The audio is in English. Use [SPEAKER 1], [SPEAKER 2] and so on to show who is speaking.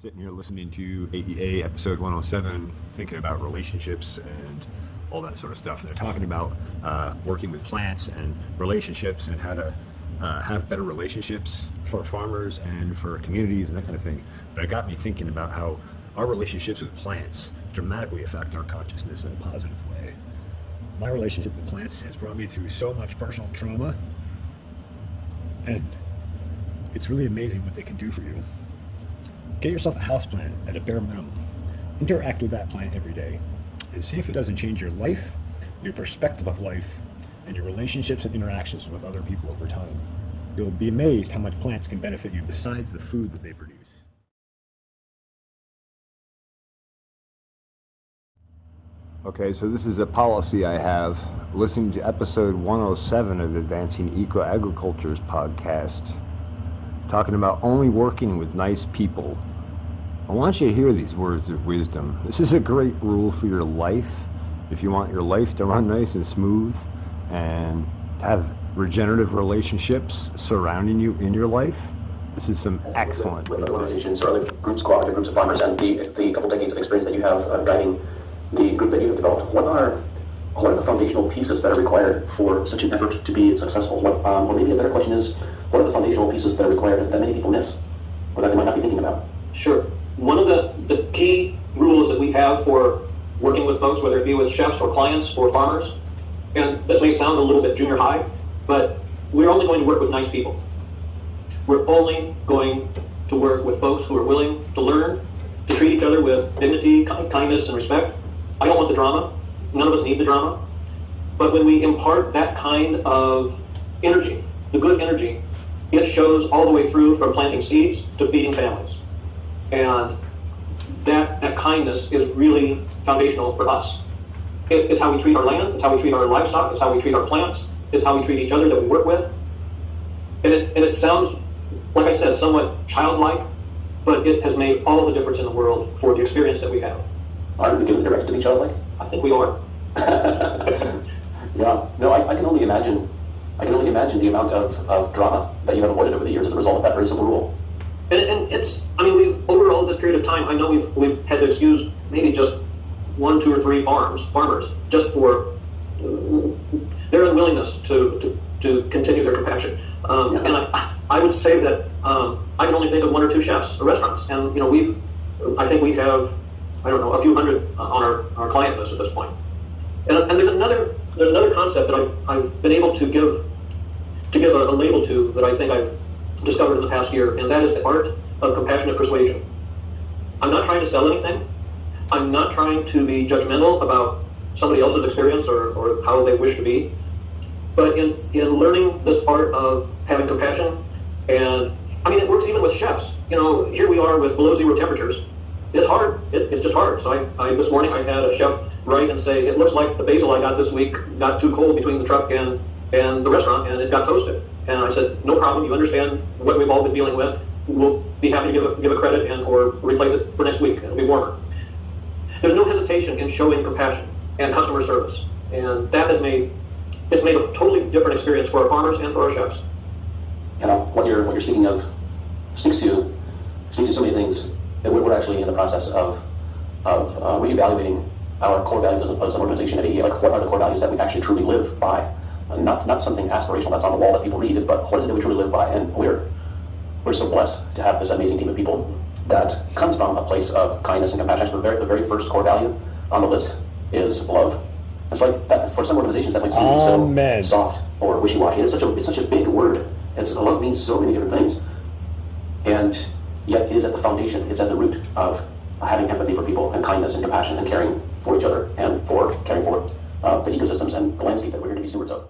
[SPEAKER 1] Sitting here listening to AEA episode 107, thinking about relationships and all that sort of stuff. And they're talking about working with plants and relationships and how to have better relationships for farmers and for communities and that kind of thing. But it got me thinking about how our relationships with plants dramatically affect our consciousness in a positive way. My relationship with plants has brought me through so much personal trauma, and it's really amazing what they can do for you. Get yourself a houseplant at a bare minimum. Interact with that plant every day and see if it doesn't change your life, your perspective of life, and your relationships and interactions with other people over time. You'll be amazed how much plants can benefit you besides the food that they produce. Okay, so this is a policy I have. Listening to episode 107 of Advancing Eco-Agriculture's podcast, talking about only working with nice people. I want you to hear these words of wisdom. This is a great rule for your life. If you want your life to run nice and smooth and to have regenerative relationships surrounding you in your life, this is some excellent
[SPEAKER 2] with organizations or other groups, cooperative groups of farmers, and the couple decades of experience that you have guiding the group that you have developed. What are the foundational pieces that are required for such an effort to be successful? Or maybe a better question is, what are the foundational pieces that are required that many people miss, or that they might not be thinking about?
[SPEAKER 3] Sure. One of the key rules that we have for working with folks, whether it be with chefs or clients or farmers, and this may sound a little bit junior high, but we're only going to work with nice people. We're only going to work with folks who are willing to learn, to treat each other with dignity, kindness, and respect. I don't want the drama. None of us need the drama. But when we impart that kind of energy, the good energy, it shows all the way through from planting seeds to feeding families. And that kindness is really foundational for us. It's how we treat our land, it's how we treat our livestock, it's how we treat our plants, it's how we treat each other that we work with. And it sounds, like I said, somewhat childlike, but it has made all the difference in the world for the experience that we have.
[SPEAKER 2] Aren't we getting directed to be childlike?
[SPEAKER 3] I think we are.
[SPEAKER 2] Yeah. No, I can only imagine the amount of drama that you have avoided over the years as a result of that very simple rule.
[SPEAKER 3] And it's, I mean, we've, over all this period of time, I know we've had to excuse maybe just 1, 2, or 3 farmers, just for their unwillingness to continue their compassion. And I would say that I can only think of 1 or 2 chefs or restaurants. And, I think we have, a few hundred on our client list at this point. And there's another concept that I've been able to give a label to that I think I've discovered in the past year, and that is the art of compassionate persuasion. I'm not trying to sell anything. I'm not trying to be judgmental about somebody else's experience or how they wish to be. But in learning this art of having compassion, and it works even with chefs. Here we are with below 0 temperatures. It's hard. It's just hard. So I this morning I had a chef write and say, it looks like the basil I got this week got too cold between the truck and the restaurant, and it got toasted. And I said, no problem. You understand what we've all been dealing with. We'll be happy to give a credit or replace it for next week. It'll be warmer. There's no hesitation in showing compassion and customer service, and that has made a totally different experience for our farmers and for our chefs.
[SPEAKER 2] What you're speaking of speaks to so many things. That we're actually in the process of reevaluating our core values as an organization at AEA. Like, what are the core values that we actually truly live by? Not something aspirational that's on the wall that people read, but what is it that we truly live by? And we're so blessed to have this amazing team of people that comes from a place of kindness and compassion. So the very first core value on the list is love. It's like that for some organizations that might seem so soft or wishy-washy. It's such a big word. Love means so many different things, and yet it is at the foundation. It's at the root of having empathy for people and kindness and compassion and caring for each other and for caring for the ecosystems and the landscape that we're here to be stewards of.